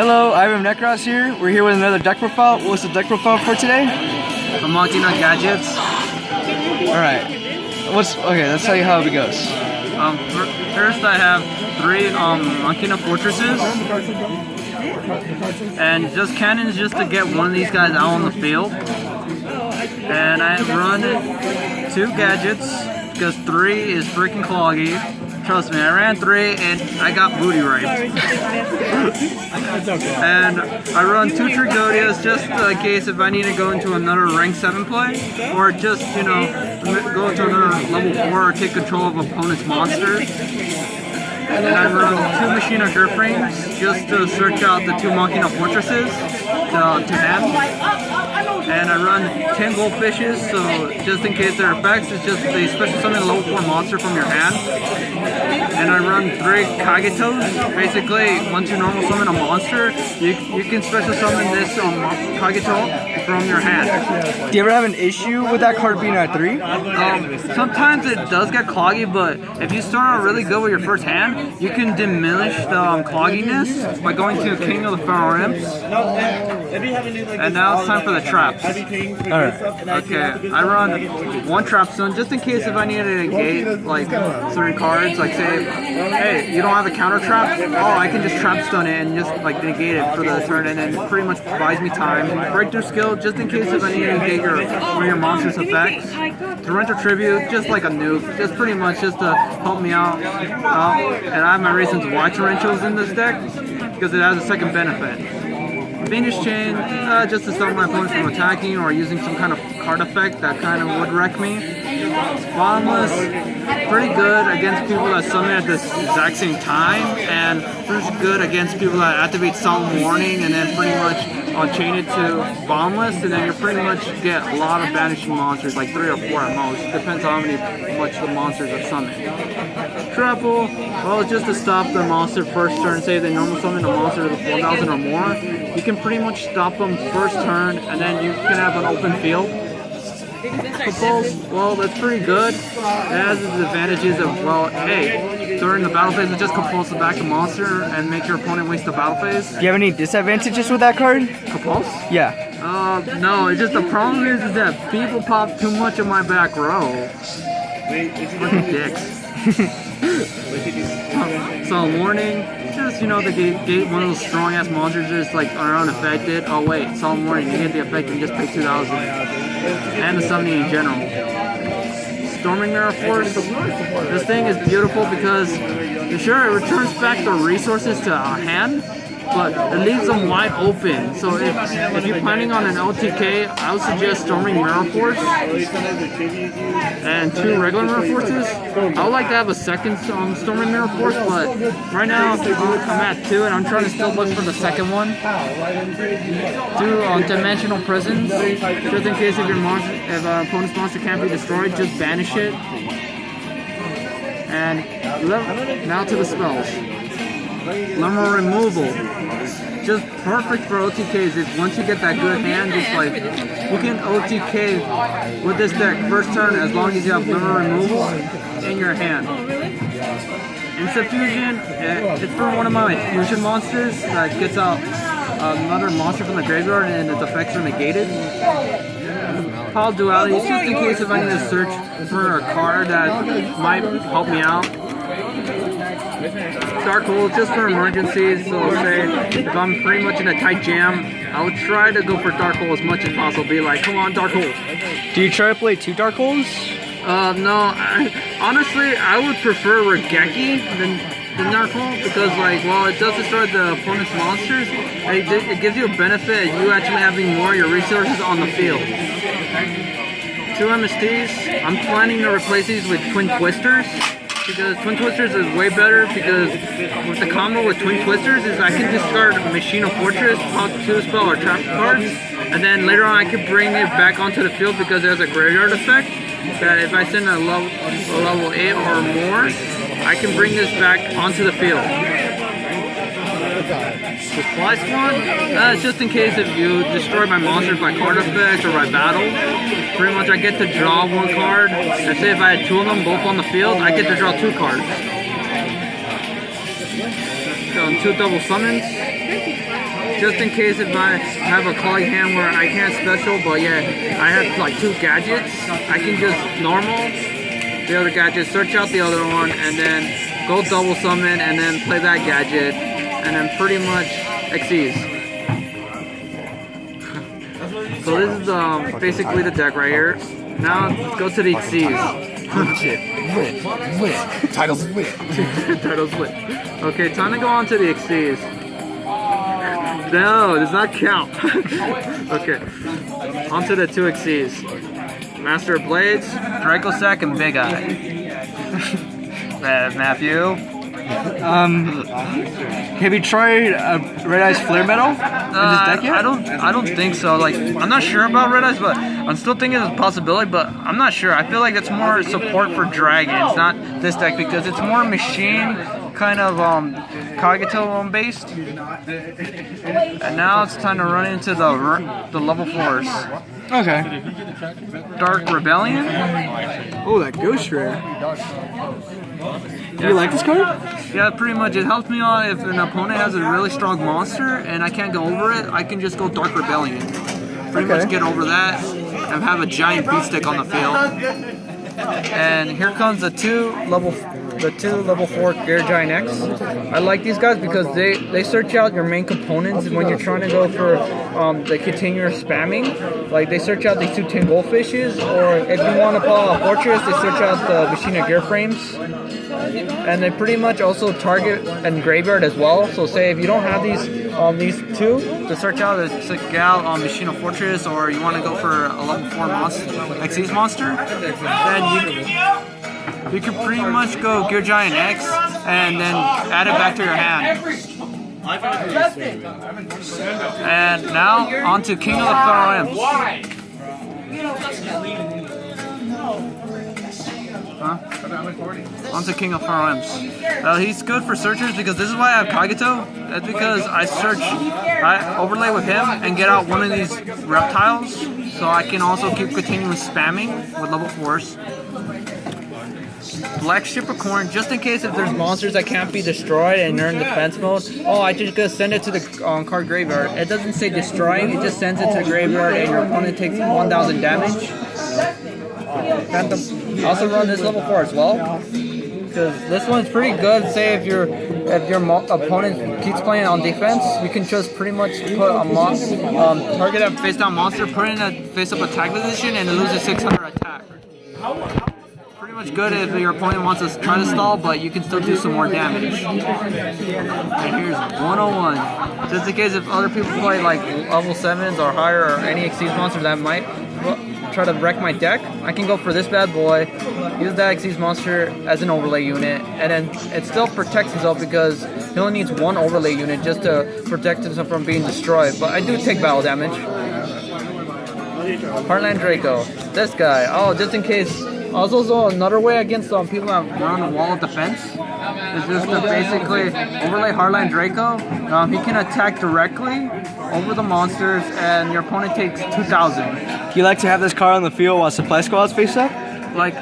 Hello, I'm Necros here. We're here with another deck profile. What's the deck profile for today? The Machina gadgets. Alright. Okay, let's tell you how it goes. First I have 3 Machina fortresses. And just cannons just to get one of these guys out on the field. And I run 2 gadgets because 3 is freaking cloggy. Trust me, I ran 3 and I got booty raped. And I run 2 Trigodias just in case if I need to go into another rank 7 play, or just, you know, go into another level 4 or take control of opponent's monsters. And I run 2 Machina Dirt Frames just to search out the 2 Machina Fortresses to hand. And I run 10 Goldfishes, so just in case their effects, it's just they special summon a level 4 monster from your hand. And I run 3 Kagetos. Basically, once you normal summon a monster, you can special summon this Kageto from your hand. Do you ever have an issue with that card being at 3? Sometimes it does get cloggy, but if you start out really good with your first hand, you can diminish the clogginess by going to King of the Feral Imps. And now it's time for the traps. Alright. Okay, I run 1 trap stone just in case if I need to negate like certain cards, like say, hey, you don't have a counter trap? Oh, I can just trap stone it and just like negate it for the turn, and then pretty much buys me time. Breakthrough skill just in case if I need to negate one of your monster's effects. Torrential Tribute, just like a nuke, just pretty much just to help me out. And I have my reasons why Torrential's in this deck, because it has a second benefit. Venus Chain, just to stop my opponent from attacking or using some kind of card effect that kind of would wreck me. Bottomless, pretty good against people that summon at the exact same time, and pretty good against people that activate Solemn Warning and then pretty much chain it to Bottomless, and then you pretty much get a lot of banishing monsters, like 3 or 4 at most. Depends on how much the monsters are summoned. Triple, well, just to stop the monster first turn. Say they normal summon a monster to 4,000 or more, you can pretty much stop them first turn, and then you can have an open field. Compulse, well, that's pretty good. It has its advantages of, well, hey, during the battle phase, it just compulses back a monster and make your opponent waste the battle phase. Do you have any disadvantages with that card? Compulse? Yeah. No, it's just the problem is that people pop too much of my back row. Fucking dicks. So warning, just, you know, the gate one of those strong ass monsters just like are unaffected. Oh wait, Solemn Warning, you get the effect and just pay 2,000. And the summoning in general. Storming Mirror Force, this thing is beautiful because sure it returns back the resources to a hand, but it leaves them wide open. So if you're planning on an LTK, I would suggest Storming Mirror Force and 2 regular Mirror Forces. I would like to have a second Storming Mirror Force, but right now I'm at 2 and I'm trying to still look for the second one. 2 Dimensional Prisons, just in case if your opponent's monster can't be destroyed, just banish it. And now to the spells. Lemur Removal, just perfect for OTKs. If once you get that good hand, just like you can OTK with this deck first turn as long as you have Lemur Removal in your hand. Instant Fusion, it's for one of my fusion monsters that gets out another monster from the graveyard and its effects are negated. Pile Duality, it's just in case if I need to search for a card that might help me out. Dark Hole, just for emergencies, so say if I'm pretty much in a tight jam, I would try to go for Dark Hole as much as possible. Be like, come on, Dark Hole. Do you try to play 2 Dark Holes? No, honestly, I would prefer Regeki than Dark Hole because, like, while it does destroy the opponent's monsters, it gives you a benefit of you actually having more of your resources on the field. 2 MSTs, I'm planning to replace these with Twin Twisters. Because Twin Twisters is way better because with the combo with Twin Twisters is I can discard Machina Fortress, pop 2 spell or trap cards, and then later on I can bring it back onto the field because it has a graveyard effect that if I send a level 8 or more, I can bring this back onto the field. Supply Squad, just in case if you destroy my monsters by card effects or by battle, pretty much I get to draw 1 card, and say if I had 2 of them both on the field, I get to draw 2 cards. So 2 double summons. just in case if I have a clogged hand where I can't special, but yeah, I have like 2 gadgets. I can just normal the other gadget, search out the other one, and then go double summon, and then play that gadget, and then pretty much XCs. So this is basically the deck right here. Now go to the XCs. Titles lit. Titles lit. Okay, time to go on to the XCs. No, does not count. Okay, on to the 2 XCs. Master of Blades, Draco Sack, and Big Eye. Matthew. Have you tried Red Eye's Flare Metal in this deck yet? I don't think so. Like, I'm not sure about Red Eyes, but I'm still thinking it's a possibility, but I'm not sure. I feel like it's more support for dragons, not this deck, because it's more machine kind of Kagito based. And now it's time to run into the level 4s. Okay. Dark Rebellion. Oh, that Ghost Rare. Do you like this card? Yeah, pretty much. It helps me out if an opponent has a really strong monster and I can't go over it. I can just go Dark Rebellion. Pretty much get over that and have a giant beat stick on the field. And here comes the two level 4 Gear Giant X. I like these guys because they search out your main components when you're trying to go for the continuous spamming. Like they search out these 2 tin goldfishes, or if you want to pull out a fortress, they search out the Machina gear frames. And they pretty much also target and graveyard as well. So say if you don't have these 2 to search out a Gal on Machina Fortress, or you want to go for a level 4 monster, Xyz monster, then you can pretty much go Gear Giant X and then add it back to your hand. And now on to King of the Pharaoh Imps. Onto King of Pharaoh Imps. He's good for searchers because this is why I have Kagito. That's because I overlay with him and get out one of these reptiles, so I can also keep continuing spamming with level 4s. Black Shippercorn, just in case if there's monsters that can't be destroyed and they're in defense mode. Oh, I just gotta send it to the card graveyard. It doesn't say destroy, it just sends it to the graveyard and your opponent takes 1,000 damage. And also run this level 4 as well, because this one's pretty good. Say if your opponent keeps playing on defense, you can just pretty much put a target a face down monster, put it in a face up attack position, and it loses 600 attack. Pretty much good if your opponent wants to try to stall, but you can still do some more damage. And here's 101, just in case if other people play like level 7s or higher, or any Xyz monster that might try to wreck my deck, I can go for this bad boy, use that Xyz monster as an overlay unit, and then it still protects himself because he only needs 1 overlay unit just to protect himself from being destroyed. But I do take battle damage. Heartland Draco, this guy. Oh, just in case. Also, another way against people that run a wall of defense is just to basically overlay Heartland Draco. He can attack directly over the monsters, and your opponent takes 2,000. Do you like to have this card on the field while Supply Squad's face up? Like,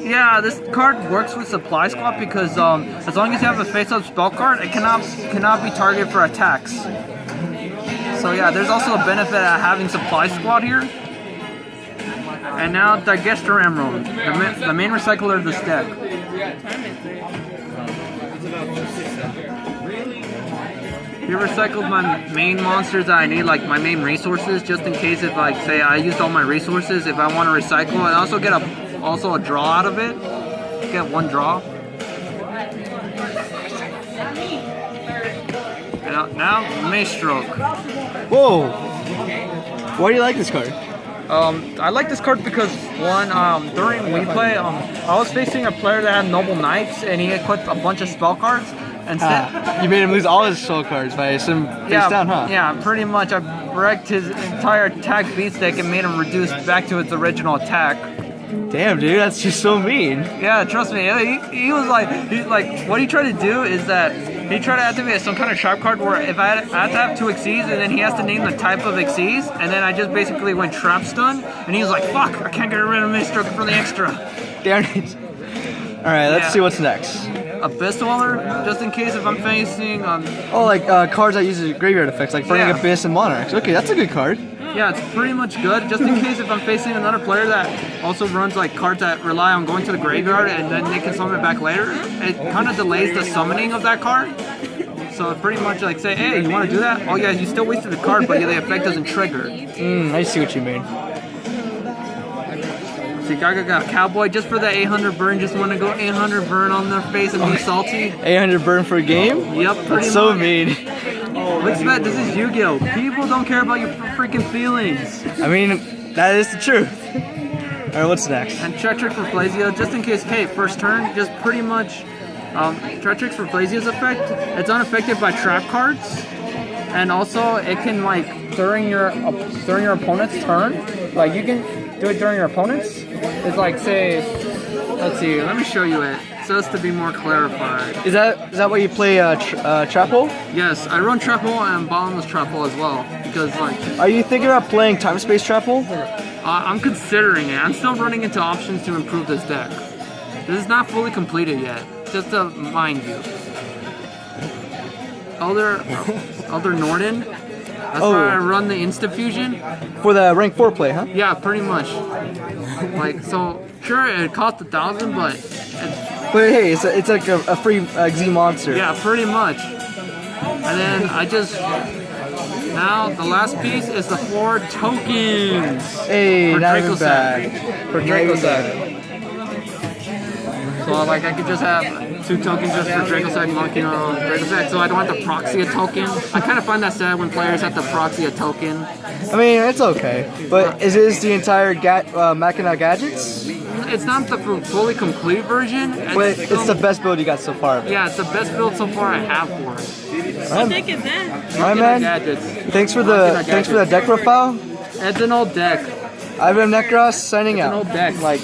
yeah, this card works with Supply Squad because as long as you have a face-up spell card, it cannot be targeted for attacks. So yeah, there's also a benefit of having Supply Squad here. And now Digester Emerald, the main recycler of this deck. He recycled my main monsters that I need, like my main resources, just in case if like say I used all my resources, if I want to recycle, and also get a draw out of it. Get 1 draw. And now Maestroke. Whoa! Why do you like this card? I like this card because one, during replay, I was facing a player that had Noble Knights and he equipped a bunch of spell cards. Instead, you made him lose all his soul cards by some face down, huh? Yeah, pretty much. I wrecked his entire attack beat stick and made him reduce back to its original attack. Damn, dude, that's just so mean. Yeah, trust me. He was like, what he tried to do is that he tried to activate some kind of sharp card where if I had to have 2 Xyz, and then he has to name the type of Xyz, and then I just basically went trap stun, and he was like, fuck, I can't get rid of Maestroke for the extra. Darn it. Alright, let's see what's next. Abyss Dweller, just in case if I'm facing Oh, like cards that use graveyard effects, like Burning Yeah. Abyss and Monarchs. Okay, that's a good card. yeah, it's pretty much good, just in case if I'm facing another player that also runs like cards that rely on going to the graveyard and then they can summon it back later. It kind of delays the summoning of that card. So it pretty much like say, hey, you want to do that? Oh yeah, you still wasted the card, but yeah, the effect doesn't trigger. I see what you mean. See, Gaga got Cowboy just for the 800 burn. Just want to go 800 burn on their face and be salty. 800 burn for a game? Yep, pretty That's so much. mean. What's that? This is Yu-Gi-Oh! People don't care about your freaking feelings. I mean, that is the truth. Alright, what's next? And Treachery for Plazia, just in case, hey, first turn, just pretty much Treachery for Plazia's effect, it's unaffected by trap cards. And also, it can, like, during your opponent's turn, like, you can do it during your opponent's. It's like, say, let's see, let me show you it, so as to be more clarified. Is that why you play Trap Hole? Yes, I run Trap Hole and Bottomless Trap Hole as well, because, like, Are you thinking about playing Time Space Trap Hole? I'm considering it. I'm still running into options to improve this deck. This is not fully completed yet, just to mind you. Elder Norden. That's why I run the Insta Fusion. For the rank 4 play, huh? Yeah, pretty much. Like, so, sure, it cost 1,000, but it's, But hey, it's like a free Z monster. yeah, pretty much. And then I just, now the last piece is the 4 tokens. Hey, For not even Dracossack. bad. For Dracossack. So like I could just have 2 tokens just for Dracossack, Machina, Dracossack, so I don't have to proxy a token. I kind of find that sad when players have to proxy a token. I mean, it's okay. But is this the entire Machina gadgets? It's not the fully complete version. But it's the best build you got so far. Yeah, it's the best build so far I have for it. Alright, Take it then. Alright, man. Gadgets. Thanks for the deck profile. It's an old deck. I've been Necros signing An out. old deck. Like.